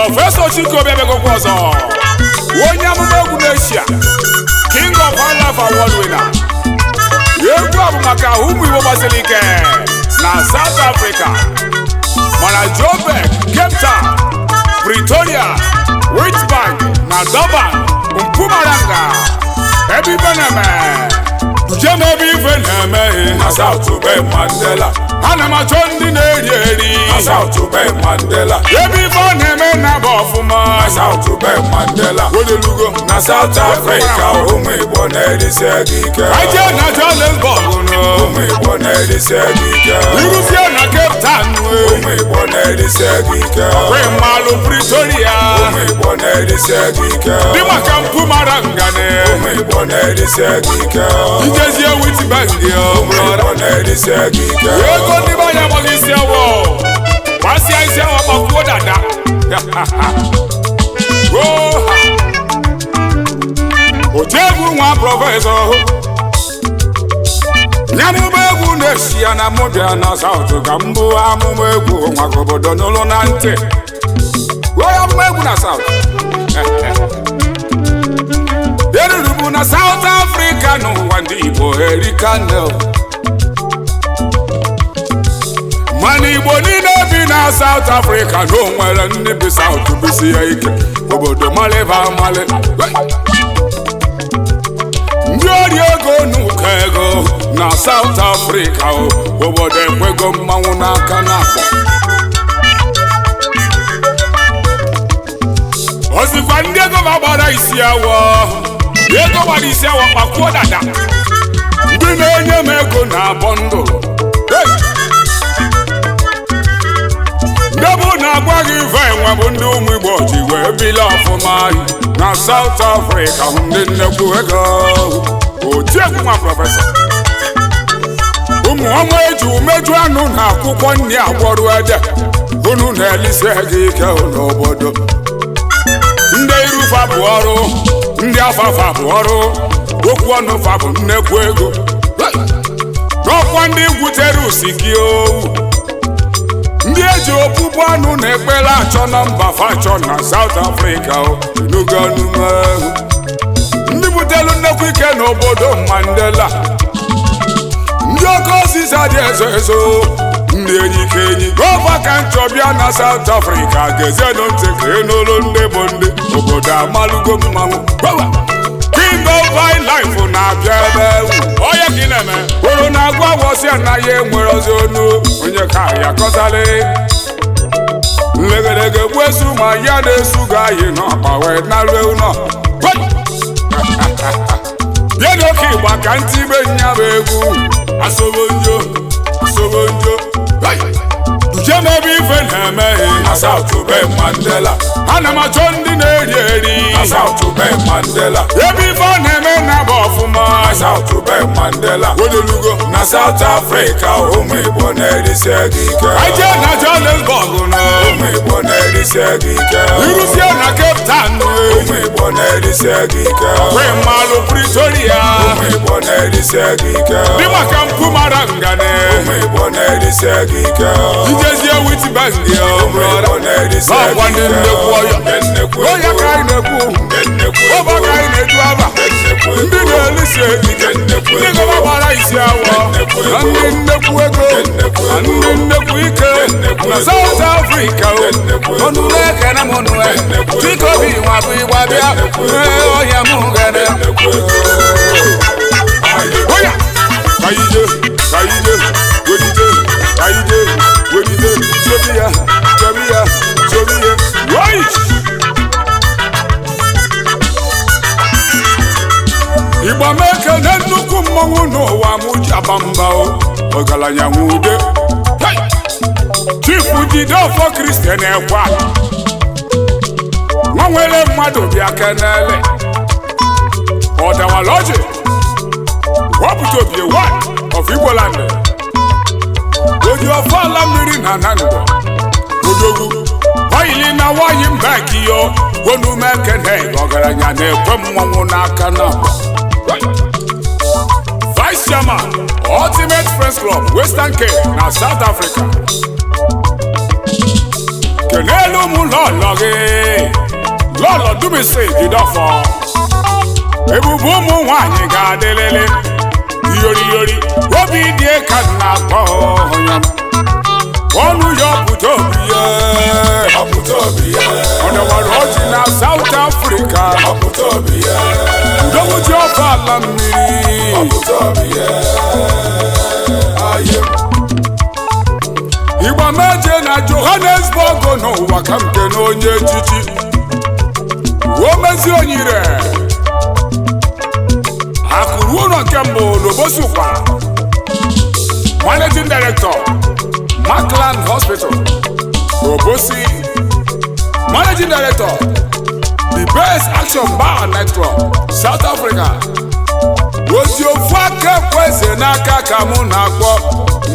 Professor Chiko Bebegokwo ọzọ onye amụma egwu n'Asia King of High Life Award winner egwu a bụ maka ụmụ Igbo gbasiri ike na South Africa mana Joburg, Cape Town, Pretoria, Witbank na Durban, Mpumalanga ebe ife na-eme Jem ebe ife na-eme na South Bay Mandela ana m achọ ndị na-eri eri na South Bay Mandela ebe ife ọ na-eme na bụ ọfụma na South Bay Mandela Odelugo na South Africa ụmụ Igbo na-erisi ego ike aje na Johannesburg ụmụ Igbo na-erisi ego ike irusie na Cape Town ụmụ Igbo na-erisi ego ike Mmalụ Pretoria ụmụ Igbo na-erisi ego ike dị maka Mpumalanga ụmụ Igbo na-erisi ego ike ijezie Witbank ụmụ Igbo na-erisi ego ike ego ndị banya amaghị isi awọ gbasịa isi awọ gbakwuo dada otu egwu nwa prọfesọ nyamụma egwu na-Asia na mụbịa na South ka mbụ amụma egwu nwaka obodo n'ụlọ na ntị onye amụma egwu na South erurubu na South Africa n'ụwa ndị Igbo erikanel mana Igbo niile bi na South Africa na o nwere ndị bi South bisi ya ike obodo maliba amali ndị ori ego n'ụkọ ego na South Africa obodo ekwego mmanwụ n'aka n'akpọ ozikwa ndị ego gbara isi awọ ego gbara isi awọ kpakwuo dada ndị na-enye m ego na bọndụ ndebụ na-agwa gị ife enwe bụ ndị ụmụ Igbo ji wee bili ọfụma na South Africa ndị nnekwu ego otiegwu nwa prọfesọ ụmụ ọnwa eji umeju anụ na akwụkwọ nri agwọrụ ede unu na-elisi ego ike n'obodo ndị irufa bụ ọrụ ndị afafa bụ ọrụ okwu ọnụ fa bụ nnekwu ego n'ọkwa ndị gwutere usiki owu ndị eji okpukpu anụ na ekpere achọ na mba fachọ na South Africa n'oge ọnụmehu ndị butelu nnekwu ike n'obodo Mandela ndị oke osisi dị ezo ezo ndị enyi ka enyi gọva ka nchọbịa na South Africa gezienụ ntị ka n'ụlọ ndị bụ ndị obodo amalugo mmanwụ King of High Life na-abịa ebe onye ka ị na-eme oro na-agwa wọsi anaghị enwere ọzọ onu onye ka ya kọsali nlegelege gbuesu ma ya na-esu gị anyị n'ọkpa wee narue ụlọ bịa n'oke Igba ka ntị ibe nya bụ egwu asobonjo jem ebe ife na-emeghe na South Bay Mandela ana m achọ ndị na-eri eri na South Bay Mandela ebe ife ọ na-eme na bụ ọfụma na South Bay Mandela Odelugo na South Africa ụmụ Igbo na-erisi ego ike aje na Johannesburg na ụmụ Igbo na-erisi ego ike irusie na Cape Town ụmụ Igbo na-erisi ego ike Mmalụ Pretoria ụmụ Igbo na-erisi ego ike dị maka Mpumalanga ụmụ Igbo na-erisi ego ike ijezie Witbank ọkwa ndị nnekwu onye ka anyị na-ekwu ọba ka anyị na-eju aba ndị na-elisi ego ndị gọba gbara isi awọ na ndị nnekwu ego na ndị nnekwu ike na South Africa ọnụnụ ekene m nue Chiko bi nwa bụ Igba bịa ọhịa m gene oya kaide wedide sobiya right Igba meke na nnukwu mmanwụ n'ụwa m ji aba mba ọgaranya nwude Chifu Jideofor Christian Ekwa nwa nwere mmadụ bịa kenele ọdawaloji wọpụta obi one of Igboland oji ọfọ ala mmiri na Nando odogwu oyili na nwanyị mba kiyo onume kene ọgaranya na-ekwe mmanwụ n'aka na Vice Chairman Ultimate Friends Club Western Cape na South Africa kenelu ụmụ lọlọ gị lọlọ Dumisi Jidọfọ ebube ụmụ nwanyị ga-adịlịlị iyori obi dị ka na-akpọ ọnụ ya ọpụta obi ya ọdọwara ọjị na South Africa udogwu ji ọfọ ala mmiri Igba meje na Johannesburg n'ụwa ka nke na onye echichi o mezi onyire akụrụ ụlọ nke mbụ n'Obosi Ụkwara Managing Director Markland Hospital Obosi Managing Director The Best Action Bar and Night Club South Africa ozi ofu aka kweze n'aka ka mụ na-akpọ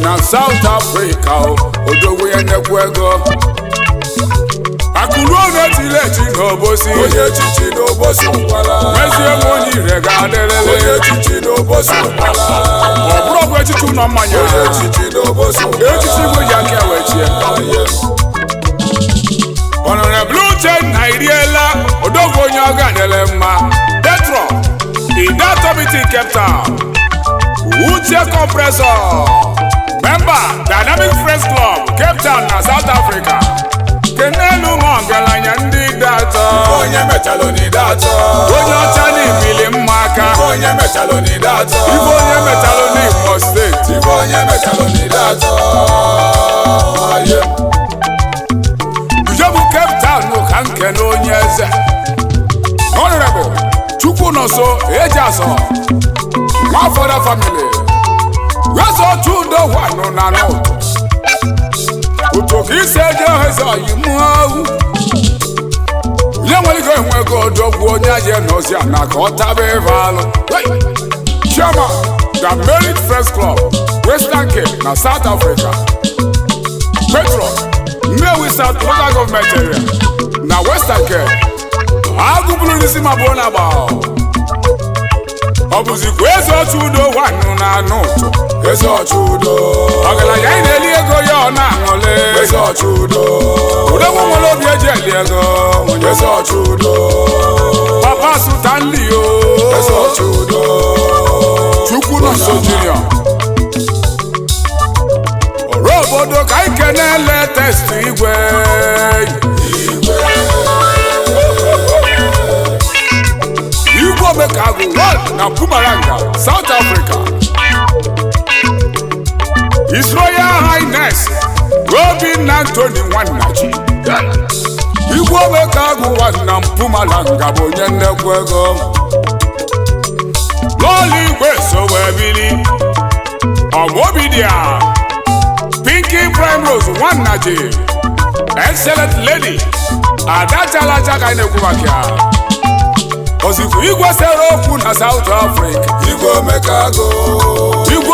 na South Africa odogwu ya nnekwu ego akụrụ na-etile echi n'Obosi onye echichi n'Obosi Ụkwara mezie m onye ire ga-adịrịrị onye echichi n'Obosi Ụkwara ọ bụrụ ọgwụ echichi ụlọ mmanya onye echichi n'Obosi Ụkwara echichi bụ ji aka ewechie Honorable Uchenna Iriela odogwu onye ọ ga-adịrị mma Petro Idato Meeting Cape Town Uche Compressor Member Dynamic Friends Club Cape Town na South Africa kenelu ọgaranya ndị datọ onye mechalụ n'idatọ onye ọcha n'ibili mma aka onye mechalụ n'idatọ ibe onye mechalụ n'Imo steeti ibe onye mechalụ n'idatọ ujebu Cape Town ka nke na onye eze Honorable Chukwunọso Ejiasọ Nwafoda family weso chudo wanụ na n'ụtụ ụtụ ka isi eje ohezi oyimu ahụ onye nwere ike enwego odogwu onye aje n'ozi a na ka ọ taba ebe alụ Chairman The Merit Friends Club Western Cape na South Africa Patron Nnewi South Local Government Area na Western Cape agụbụrụ n'isi ma bụ na agba ọ bụzikwa eze otu udo wanụ na anụ ụtụ eze ọchụ udo ọgaranya anyị na-eli ego ya ọ na-aṅụle eze ọchụ udo udogwu nwere obi eji eli ego eze ọchụ udo Papa Stanley o eze ọchụ udo Chukwunọso Junior ọrụ obodo ka anyị kenele test igwe Omekago na Mpumalanga, South Africa. His Royal Highness Robin Anthony Nwanachi Igwe Omekago na Mpumalanga bụ onye nnekwu ego Lọlị Igwe Sowebili Ọmụobidia Pinky Primrose Nwanachi Excellent Lady Adachalacha ka na-ekwu maka ya ozikwu igwe sere okwu na South Africa Igwe Omekago Igwe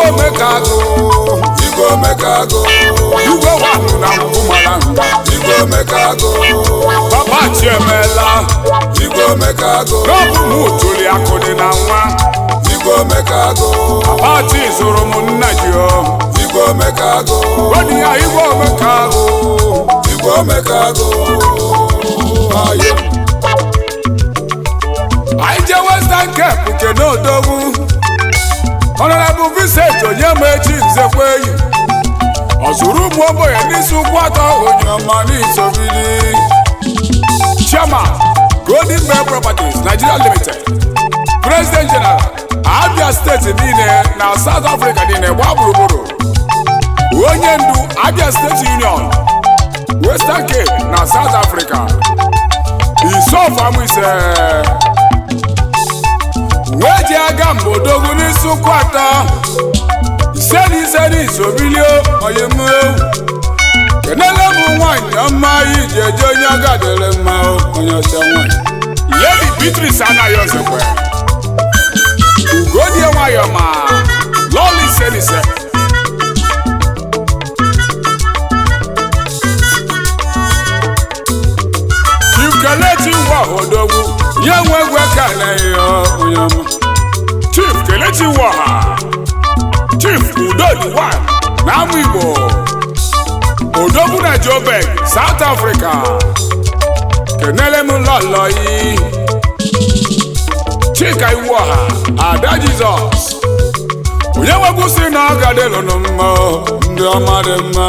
wanụ na Mpumalanga Igwe Omekago Papa Chiemela Igwe Omekago n'ọbụ m tụli akụ dị na nwa Igwe Omekago Papa Chi zụrụ m nna ji Igwe Omekago odi ya Igwe Omekago anyị je Western Cape nke n'odogwu Honorable Vincent Onyemechi Nzekweyi ọ zụrụ ụmụ ogbenye n'isi ụkwụ atọ onye ọma n'isobili Chairman Golden Bay Properties Nigeria Limited President General Abia State niile na South Africa niile gbaa gburugburu onye ndu Abia State Union Western Cape na South Africa Isofamuse weji aga mbodogwu n'isi ụkwụ atọ ise n'isobili oyemu kenele bụ nwanyị ọma iji eje onye ọgadịrị mma onye ọcha nwanyị Lady Beatrice anaghị ozekwe Ugodie nwayọ ma Lọlị Senise Chief Kelechi Wahodogwu nye nwe egwe ka na-eyi onye ọma Chief Kelechi Waha Chief Udodi Wan na Amụ Igbo Odogwu na Joburg, South Africa. Kenele m lọlọ yi Chika Iwuoha, Ada Jesus. Onye nwegwu si na ọ ga-adịlụ mma ndị ọma dị mma.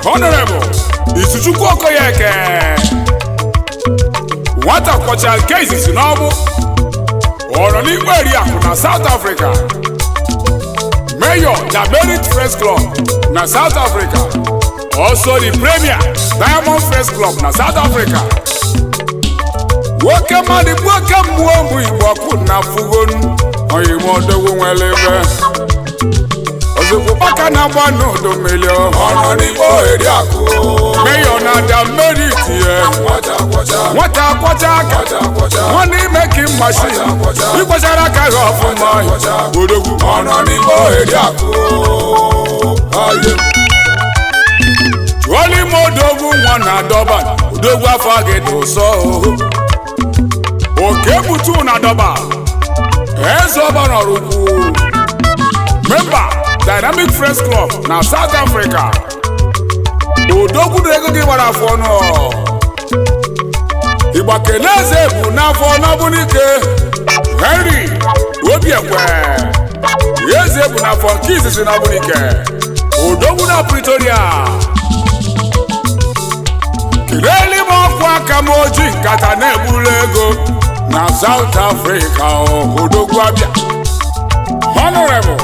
Honorable Isuchukwu Okoyeke, nwata kwọcha nke izizi n'ọbụ ọrọ n'ikpe Eriakụ na South Africa. Mayor Jaberit Friends Club na South Africa. Also the Premier Diamond Friends Club na South Africa. Nwoke mmadụ nwoke mmụọ ụmụ Igbo ọkụ na fugonu oyimo odogwu nwere ebe ozugbo kpaka na-agba n'udu mmiri ọrụ n'Igbo Eriakụ. Mayor na Jaberit nwata kwọcha aka nwanne ime ka mmashin ịkwachara aka gị ọfụma odogwu ọrụ n'Igbo Eriakụ. Chụọlị m odogwu nwa na Durban, odogwu afọ gị dị ụsọ oke butu na Durban eze ọba nọrọ ukwu. Member Dynamic Friends Club na South Africa. Odogwu na ego gị gbara afọ ọnụ Igba kele eze bụ n'afọ n'ọbụnike Henry Obiekwe eze bụ n'afọ nke izizi n'ọbụnike. Odogwu na Pretoria. Kireli m ọkụ aka m oji nkata na-egburu ego na South Africa. Odogwu abịa. Honorable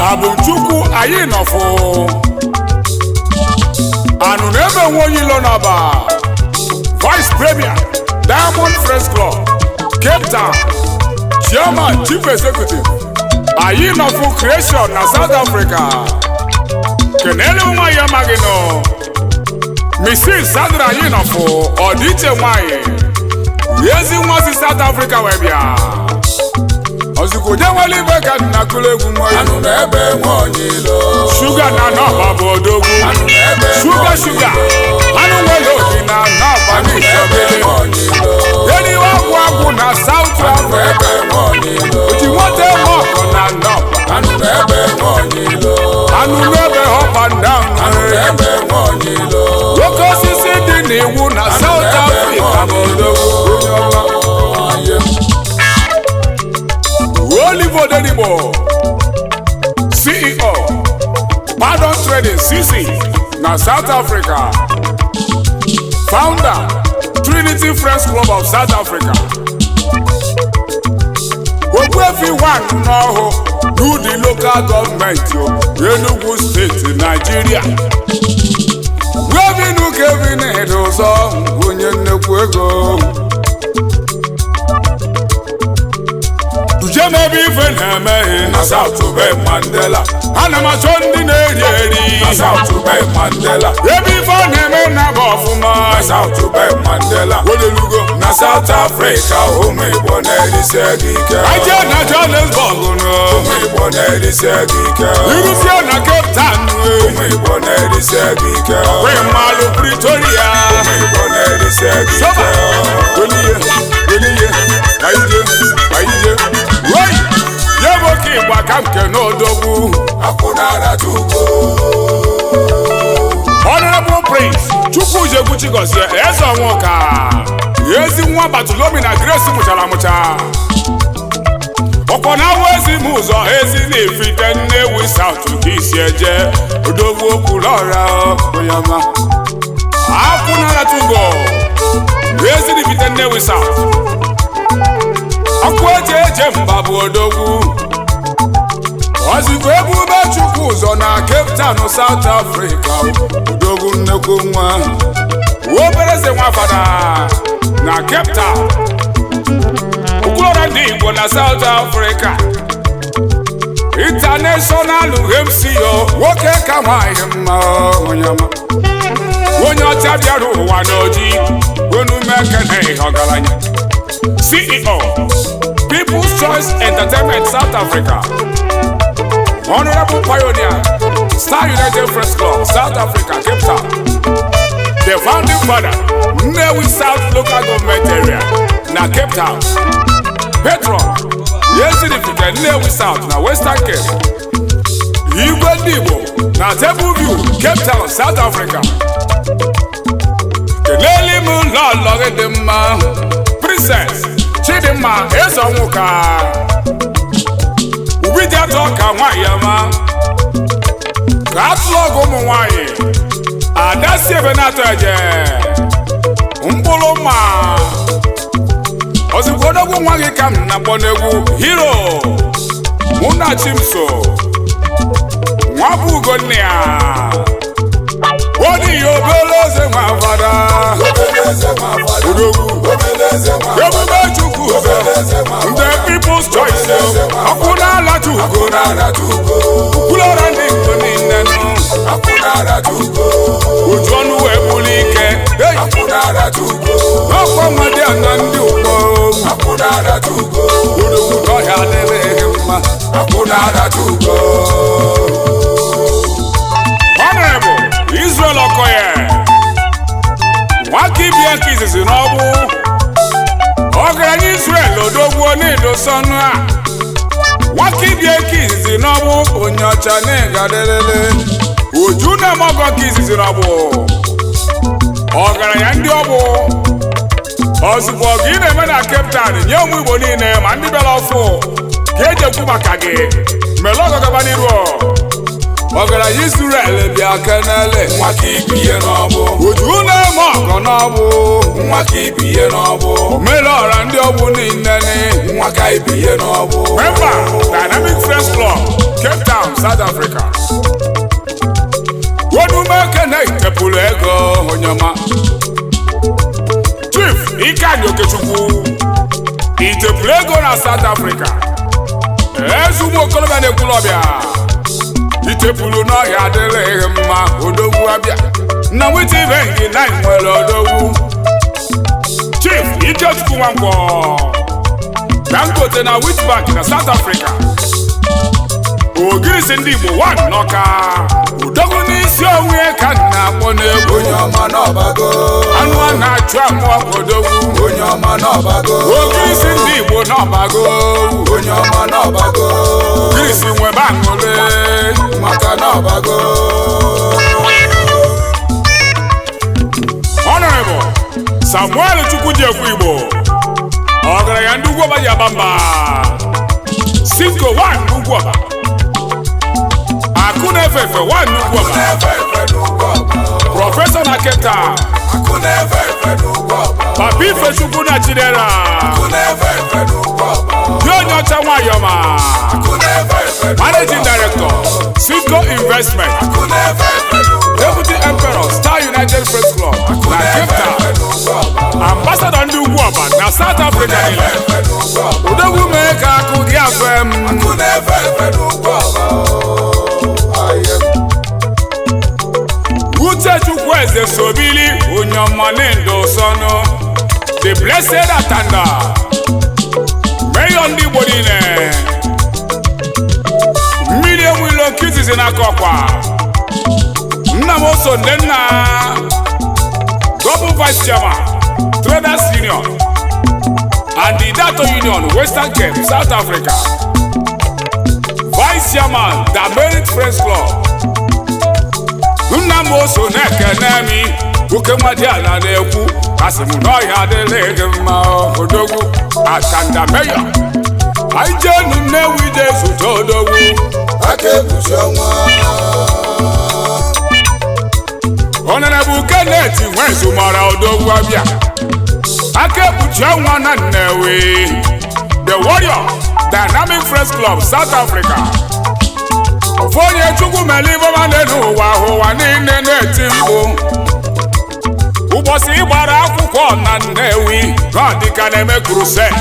Abụchukwu anyị nọfụ anụ na-ebe nwe onye ilo n'ọba. Vice Premier Diamond Friends Club Cape Town. Chairman Chief Executive anyị nọfụ Creation na South Africa. Kenele nwa ya amaghị nọ Mrs. Sandra anyị nọfụ ọdịiche nwanyị ezi nwa si South Africa wee bịa. Ozugbo je nwere ibe ka nna kụrụ egwu mmanya anụ na-ebe nwe onye ilo. Shuga na nọba bụ odogwu shuga anụ nwere obi na nọba n'isebele eniwe agwụ na South Africa. Oji nwata eme ọkọ na nọba anụ n'ebe up and down. Nwoke osisi dị n'iwu na South Africa bụ odogwu. Olivo Denibo, CEO Pardon Trading CC na South Africa. Founder Trinity Friends Club of South Africa. Ogbuefi 1 n'ọhụ n'ụdị local government Enugu State, Nigeria. Gọvanọ Kevin Edozo onye nnekwu ego. Ujemebe ife na-emeghe na South Bay Mandela. Ana m achọ ndị na-eri na South Bay Mandela. Ebe ife ọ na-eme na bụ ọfụma na South Bay Mandela. Olelugo na South Africa ụmụ Igbo na-erisi ego ike. Aje na Johannesburg ụmụ Igbo na-erisi ego ike. Irusie na Cape Town ụmụ Igbo na-erisi ego ike. Mmalụ Pretoria ụmụ Igbo na-erisi ego ike. Oniye Aije Yeboke Igbo aka nke n'odogwu akwụnara tugo. Honorable Prince Chukwujegwu Chigozie eze ọnwụka ezi nwa Batulomi na Grace mụchara amụcha. Ọkọ na-awụ ezi m ụzọ ezi na-efite Nnewi South ka isi eje odogwu okwu lọra oyama akwụnara tugo ezi na-efite Nnewi South. Ọkụ eje mba bụ odogwu. Ozigbo Ebube Chukwu ụzọ na Cape Town, South Africa. Odogwu nnekwu nwa obereze nwa fada na Cape Town. Ukwulọra ndị Igbo na South Africa. International MCO nwoke ka nwanyị mma onye ọcha bịara ụwa n'oji onume ekene ọgaranya. CEO People's Choice Entertainment South Africa. Honorable Pioneer Star United Friends Club South Africa, Cape Town. The founding father Nnewi South Local Government Area na Cape Town. Patron Yezinifite Nnewi South na Western Cape. igwe ndị Igbo na Table View, Cape Town, South Africa. Kelele m lọlọ gị dị mma, Princess Chidimma Ezonwuka. Ubi dị atọ ka nwaanyị ama, ka atụlọgụ ụmụ nwaanyị, Ada si ebe na-atọ eje, mkpụrụ mma. Ozugbo odogwu nwa gị ka m na-akpọ n'egwu Hero Munachimso nwa bụ Ugonna ya. Wodi obele eze nwa fada odogwu ebube Chukwu the people's choice ọkụ n'ala Chukwu kwulọra ndị Igbo niile nụ oju ọnụ wee bụrụ ike n'ọkwa mmadụ a na ndị ụkpọ odogwu n'ọhịa adịrịghị mma. Honorable Israel Okoye nwaka ibie ka izizi n'ọgbụ ọgaranya Israel odogwu na-edosọnụ a nwaka ibie ka izizi n'ọgbụ onye ọcha na-egadelele uju na-emọgọ ka izizi n'ọgbụ ọgaranya ndị ọgbụ ozugbo gị na-eme na Cape Town nye ụmụ Igbo niile ma ndị bịara ọfụ ka eji ekwu maka gị mere ọgọ gaba n'iru ọgaranya Israel bịa kenele nwaka ibiye n'ọgbụ uju na-eme ọgọ n'ọgbụ nwaka ibiye n'ọgbụ mere ọra ndị ọgbụ niile nwaka ibiye n'ọgbụ member Dynamic Friends Club, Cape Town, South Africa. Wodumeke na-ekepụrụ ego onyema Chief Ikenna Okechukwu itepụrụ ego na South Africa. Eze ụmụ okorobịa na-ekwulọbịa itepụrụ n'ọhịa adịrịghị mma odogwu abịa na nweta ibe nke na nwere odogwu Chief Ikechukwu Nwankwọ Dangote na Witbank na South Africa. Ogirisi ndị Igbo 1 n'Ọka udogwu n'isi onwe ka na-akpọ n'egwu onye ọma n'ọbago anụ a na-achụ amụ odogwu onye ọma n'ọbago ogirisi ndị Igbo n'ọbago onye ọma n'ọbago ogirisi nwebe aṅụle maka n'ọbago. Honorable Samuel Chukwudiekwu Igbo ọgaranya ndị Ugwuọba ji aba mba Sinko 1 Ugwuọba akụ na-efefe 1 Ugwuọba prọfesọ na Keta Papa Ifechukwu na Chidera dị onye ọcha nwayọma Managing Director Sinko Investment Deputy Emperor Star United Press Club na Cape Town Ambassador ndị Ugwuọba na South Africa niile odogwu mee ka akụ dị afọ Uchechukwu Eze Sobili onye ọma na-edosọnụ the blessed Atanda Mayor ndị Igbo niile mmiri enwilo nkizizi n'aka ọkwa nna m oso ndị nna Double Vice Chairman Traders Union and the Dato Union Western Cape, South Africa. Vice Chairman Dynamic Friends Club nna m oso na-ekene mi nwoke mmadụ ala na-ekwu asị m n'ọhịa adịrịghị mma odogwu Atanda Mayor anyị jenu Nnewi ije zụta odogwu aka ebuchi ọnwa Honorable Kenneth Nwezumara odogwu abịa aka ebuchi ọnwa na Nnewi the Warrior Dynamic Friends Club, South Africa. Onye Chukwu mere iboma n'ụwa niile na-eti mkpu ụbọchị ịgbara akwụkwọ na Nnewi n'ọdịka na-eme crusade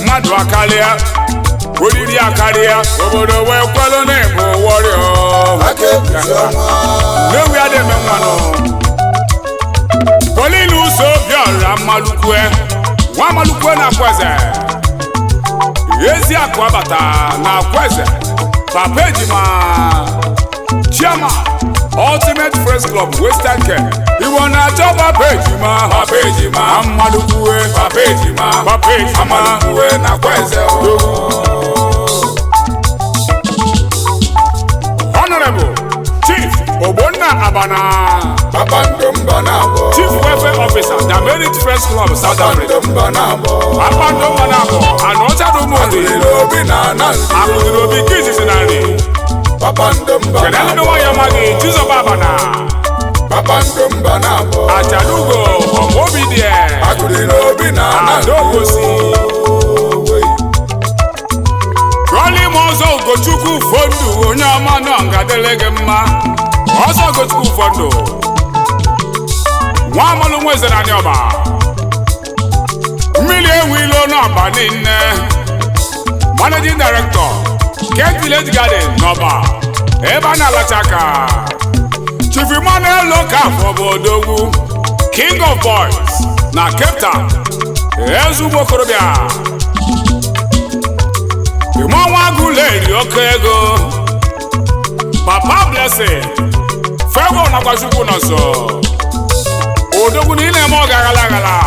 mmadụ akarịa oriri akarịa obodo wee kwelu n'ịbụ Warrior Nnewi adịme mmanụ Polinu Usobiora Mmalukwe nwa Mmalukwe na Akweze ezi akụ abata na Akweze Papa Ejima Chairman Ultimate Friends Club Western Cape Iwo na-achọ Papa Ejima Mmalukwe Papa Ejima Mmalukwe na Akweze Ogbonna Abana, Kpakpando mba na-abọ. Chief Welfare Officer, The Merit Friends Club, South Africa. Kpakpando mba na-abọ. Kpakpando mba na-abọ, Anọcha Dumodi, Akụliri obi na Nancy. Akụliri obi Kizisi na nri. Kpakpando mba Kedụ ndị na-abọ. nwayọ amaghị Chizoba Abana, Kpakpando mba na-abọ. Achalugo, Ọmobidie, Akụliri obi na Nancy. Adogosi. Rọli m ọzọ Ugochukwu Fondu, onye ọma nọ ngadele gị mma. Ọzọ Ugochukwu Fondu, nwa amalụ nwezere anyị ọba. Mmiri ewu ilo n'ọba niile. Managing Director, Kent Village Garden n'ọba. Ebe a na-alacha aka. Chief Emmanuel Lokafọ bụ odogwu. King of Boys na Cape Town. Ezugbo okorobịa. Imonwa Aguleri oke ego. Papa Blessing, Favor nakwa Chukwu nọsọ. Odogwu na ị na-eme ọga aghala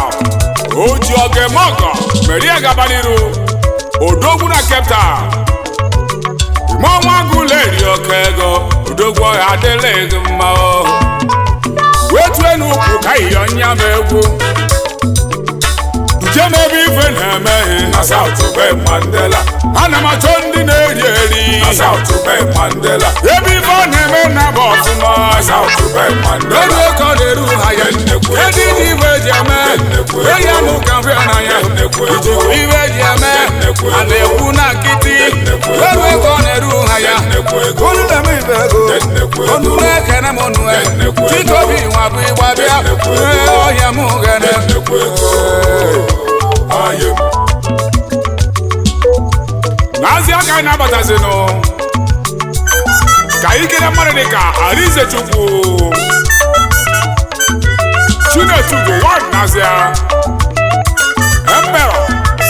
o ji oge eme ọgọ merie gaba n'iru. Odogwu na Cape Town. Imonwa Aguleri oke ego. Odogwu ọha adịla ego mma o. Wetu enu ukwu ka iyo nya m egwu. Jem ebe ife na-emeghe Na South Bay Mandela. ana m achọ ndị na-eri eri. Na South Bay Mandela. Ebe ife ọ na-eme na bụ ọfụma. Na South Bay Mandela. Elu eke ọ na-eru ha ya. Nnekwu ego. Edi dị ife eji eme. Nnekwu ego. Eyi anụ ka mfe na ya. Nnekwu ego. Ijikwa ife eji eme. Nnekwu ego. A na-ekwu na nkịtị. Nnekwu ego. Elu eke ọ na-eru ha ya. Nnekwu ego. Olu na-eme ife ego. Nnekwu ego. Onu na-ekene m onu e. Nnekwu ego. Chikobi nwa bụ ịgba bịa. Nnekwu ego. Ee, ọhịa m gene. Nnekwu ego. Ayem. N'azị aka anyị na-abatazinụ ka ikere mmadụ dị ka Arize Chukwu, Chinetugo One Nazia, Emperor,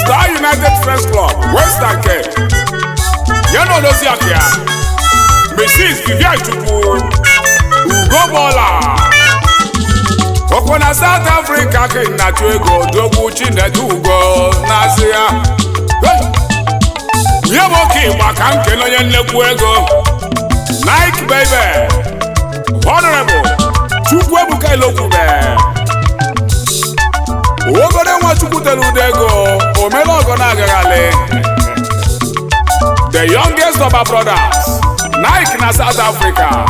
Star United Friends Club, Western Cape, Yano Loziakia, Mrs. Vivian Chukwu, Ugo Bola, Okwo na South Africa ka na-achụ ego Odogwu Chinetugo Nazia. Nye m oke ịgba ka m kele onye nnekwu ego. Nike baby, Honorable Chukwuebuka Ilokwube, obere nwa Chukwu tere udo ego, omere ọgọ na-agaghalị. The youngest of our brothers, Nike na South Africa.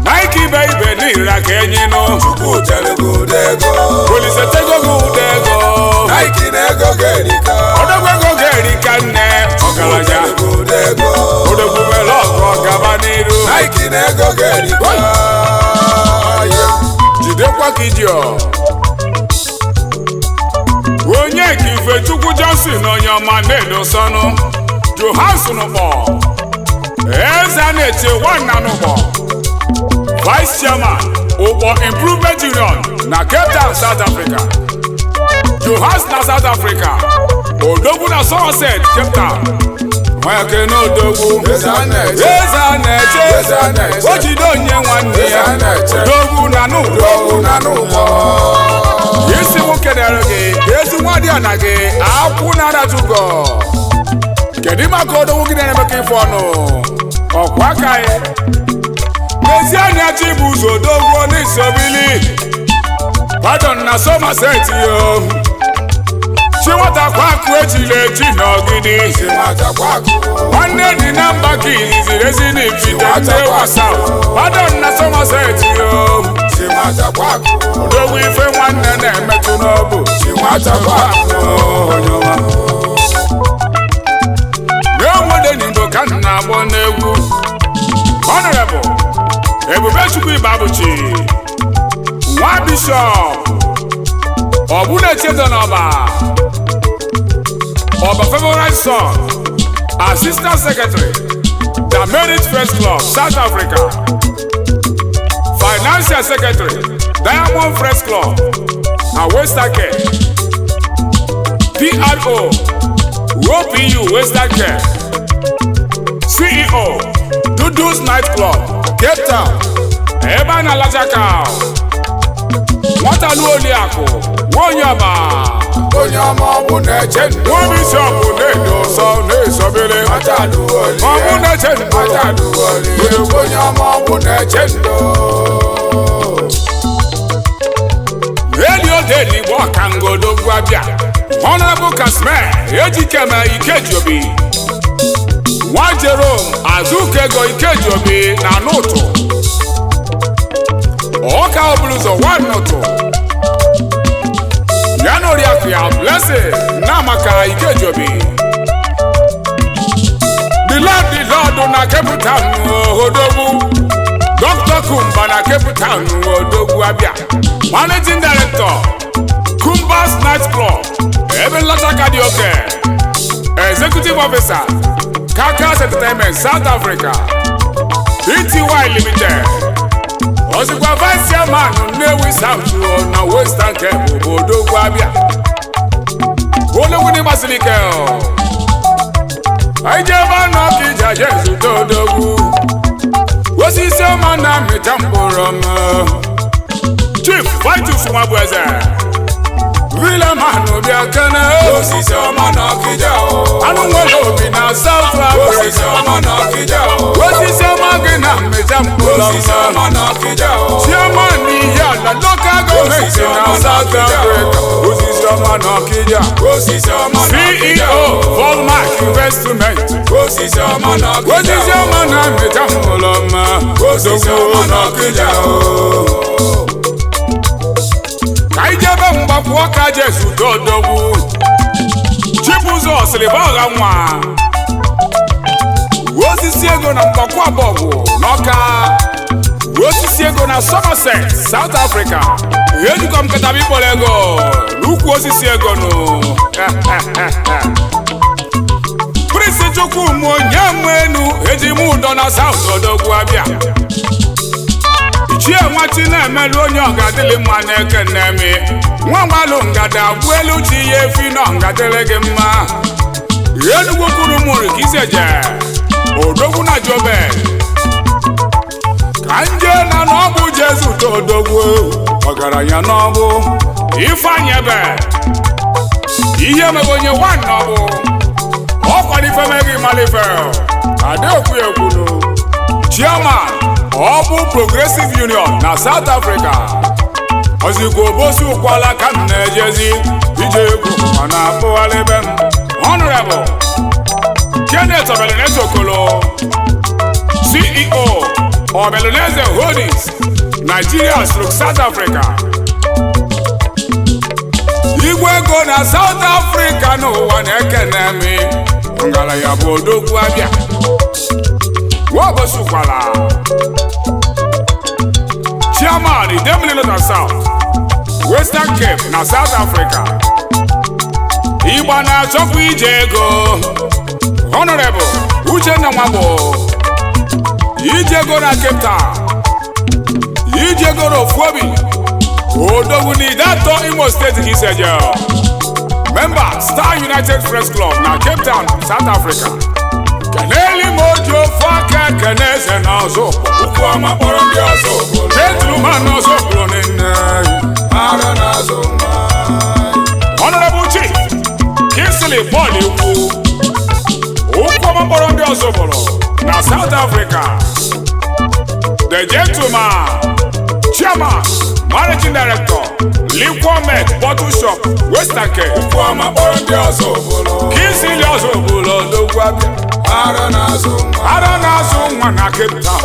Nike baby n'ira ka enyi nụ. Chukwu tere gị udo ego. Polisi etego gị udo ego. Nike na-ego ga-erika. Odogwu ego ga-erika nne ọgaranya. Chukwu tere gị udo ego. Odogwu mere ọgọ gaba n'iru. Nike na-ego ga-erika. Jidekwa ka idio. Onye ka Ifechukwu Johnson onye ọma na-edosọnụ. Johansson kpọ. Eze a na-eche nwanna n'ụgbọ. Vice Chairman Ụgbọ Improvement Union na Cape Town, South Africa. Johansson na South Africa. Odogwu na Somerset, Cape Town. Nweke na Odogwu. Eze a na-eche. Eze a na-eche. Eze a na-eche. O jide onye nwanne Eze ya. a na-eche. Odogwu na n'ụgbọ. Odogwu na n'ụgbọ. Isi m kelere gị, ezi nwa dị ana gị, akwụ na aratugo. Kedu maka Odogwu gị na-emeka ife ọnụ? Ọkwa aka ya. N'ezie anya chi bụ ụzọ Odogwu n'isobili. Pardon na Somerset yo. Chi nwata kwa akụ ejila eji n'ogidi. Si nwata kwa akụ. Nwanne dị na mba ka iziri ezi n'ipite ndị wasa. Pardon na Somerset yo. Si nwata kwa akụ. Odogwu ife nwanne na-emetụ n'obu. Si nwata kwa akụ. N'enwede n'Igbo ka m na-agbọ n'egwu. Honorable Ebubechukwu Ibabuchi, nwa Bishop Obunechedo n'Ọba, Ọba Favorite Son, Assistant Secretary, The Merit Friends Club, South Africa, Financial Secretary, Diamond Friends Club, and Western Cape, PRO, OPU Western Cape, CEO, Dudu's Night Club, Cape Town, ebe a na-alacha ka nwata Achalu Oliakụ nwonye ọba onye ọma ọbụ na-eche ndụ nwa bishọp na-edo ụsọ na-esobere Achalu Olie ọbụ na-eche ndụ Achalu Olie onye ọma ọbụ na-eche ndụ Radio Daily bụ ọkangodo gwabịa Honorable Kasmel Ejikeme Ikejiobi nwa Jerome Azukego Ikejiobi na n'ụtụ ọka ọbụlụzọ nwa n'ụtụ ya na Oriakụ ya Blessing na maka Ikejiobi the Lord na Cape Town Odogwu Dr. Kumba na Cape Town Odogwu Abia Managing Director Kumba's Night Club Ebe Nlọta dị oke Executive Officer Kakas Entertainment South Africa PTY Limited Ozikwa Vice Chairman Nnewi South na Western Cape Odogwu Abia Ologwu ni Basilike Aijeba na Okija Jesu Odogwu Osisi ọma na mịta mkpụrụ ọma Chief Vitus Nwabueze Villaman Obiakene osisi ọma na Okija Anụ nwere obi na South Africa osisi ọma na Okija Osisi ọma gị na mịta mkpụrụ osisi ọma ọma na Okija Chairman n'ihe ala local government na South Africa Osisi ọma na Okija osisi ọma na Okija CEO Volmark Investment osisi ọma na Okija Osisi ọma na mịta mkpụrụ ọma osisi ọma na Okija Ka ijebe mgbapụ ọka Jesu Odogwu Chibụzọ Siliba ọha nwa osisi ego na mgbakwu abọgwụ n'Ọka osisi ego na Somerset South Africa ejikọ m katabi kpọrọ ego n'ukwu osisi ego nụ Prince Chukwumo onye mwenu eji m ụdọ na South Odogwu Abia Ichie nwati na-emelu onye ọgadịlị mma na-ekene mi nwa gbalụ ngada bụ elu chi ya efi na ọgadịlị gị mma Enugwu kwuru mụrụ ka iseje Odogwu na Jobel ka nje na n'ọbụ Jesu Odogwu ọgaranya n'ọbụ Ifeanyi Ebe ihe mebe onye nwa n'ọbụ ọkwado ifemeghị malife Adeokwu ekwunu Chairman Ọbụ Progressive Union na South Africa Ozigbo Obosi ụkwala ka m na-ejezi ije egwu ma na-akpụgharị ebe m Honorable Kenneth Obeluneze Okolo CEO Obeluneze Holdings Nigeria/South Africa Igwe ego na South Africa n'ụwa na-ekene mi ngalaya bụ Odogwu Abia nwa Obosi ụkwala Chairman Idemili North and South Western Cape na South Africa Igba na-achọkwa ije ego Honorable Uchenna Nwagbo ije ego na Cape Town ije ego na Ofuobi Odogwu n'Idato Imo State ka iseje Member Star United Friends Club na Cape Town South Africa Keneli Mojo Faka Kenese na ọzọ ukwu ọma kpọrọ ndị ọzọ obodo Gentleman na ọzọ bụrụ nne ara na-azụ mma Honorable Chief Kingsley Paul Ikwu ukwu ọma kpọrọ ndị ọzọ bụrụ na South Africa The Gentleman Chairman Managing Director Liquomet Bottle Shop Western Cape ukwu ọma kpọrọ ndị ọzọ obodo Kingsley ọzọ bụrụ Odogwu Abia ara na-azụ mma ara na-azụ nwa na Cape Town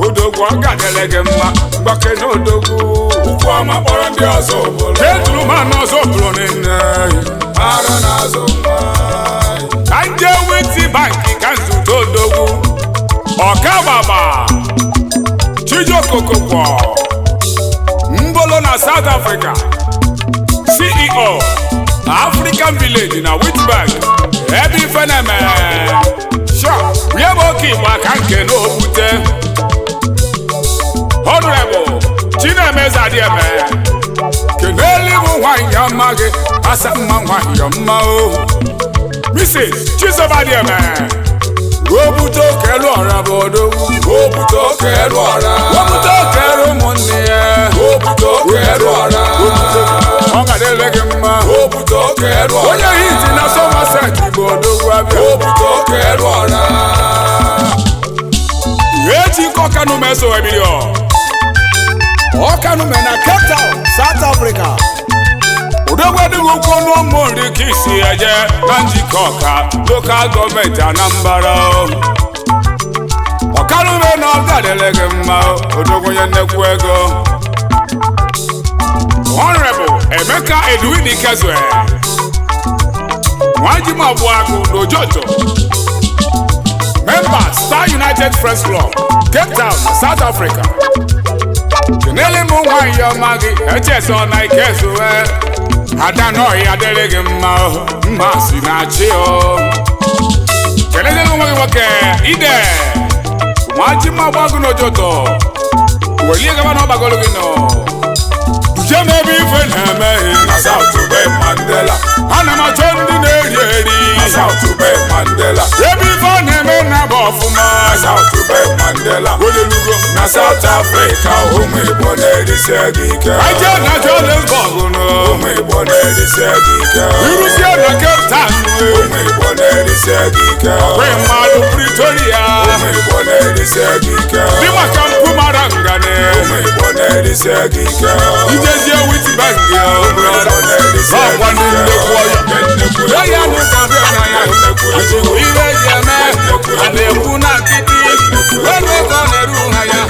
Odogwu ọ ga-adịrị gị mma mgbake na Odogwu ukwu ọma kpọrọ ndị ọzọ obodo Gentleman ọzọ bụrụ nne ara na-azụ mma ka nje weti banki ka nzute Odogwu Ọkagbagba Chijiokokokwọ Mbolo na South Africa CEO African Village na Witbank ebe ife na-eme rie bụ oke Igbo aka nke na obute Honorable Chinemeze Adieme keneli bụ nwanyị ọma gị asa mma nwanyị ọma o Mrs. Chizoba Adieme obute okelu ọra bụ Odogwu obute okelu ọra obute okelu ụmụnne ya obute okelu ọra onye hiti na Somerset Igbo odogwu abịa echi kọkanụ meso ebido ọkanụ me na Cape Town South Africa odogwu adịghị ụkwụ n'ụmụ nri ka isi eje na njikọ ọka lokal gọọmenti Anambra ọkanụ me na ọ gadele gị mma odogwu onye nnekwu ego Honorable Emeka Edwin Ikezue Nwajima Buagu Nojoto Member Star United Friends Club Cape Town, South Africa Kenele mu nwanyi ọma gị echeso na Ikezue Adanọghị adịrị gị mma si na chi o Kenele mu nwanyi nwoke Ide Nwajima Buagu Nojoto Welie gaba na ọgbagolo gị nọ Jem ebe ife na-emeghi na South Bay Mandela ana m achọ ndị na-eri na South Bay Mandela ebe ife ọ na-eme na bụ ọfụma na South Bay Mandela olelugo na South Africa ụmụ Igbo na-erisi ego ike aje na Johannesburg ụmụ Igbo na-erisi ego ike iruzie na Cape Town ụmụ Igbo na-erisi ego ike kwe mmadụ Pretoria ụmụ Igbo na-erisi ego ike dị maka mpụ mara ngane ụmụ Igbo na-erisi ego ike ijezie Witbank ọkwa ndị nnekwu ọya ya nụkọbịa na ya ajụrụ ihe eji eme a na-ekwu na nkịtị wee ego na-eru ha ya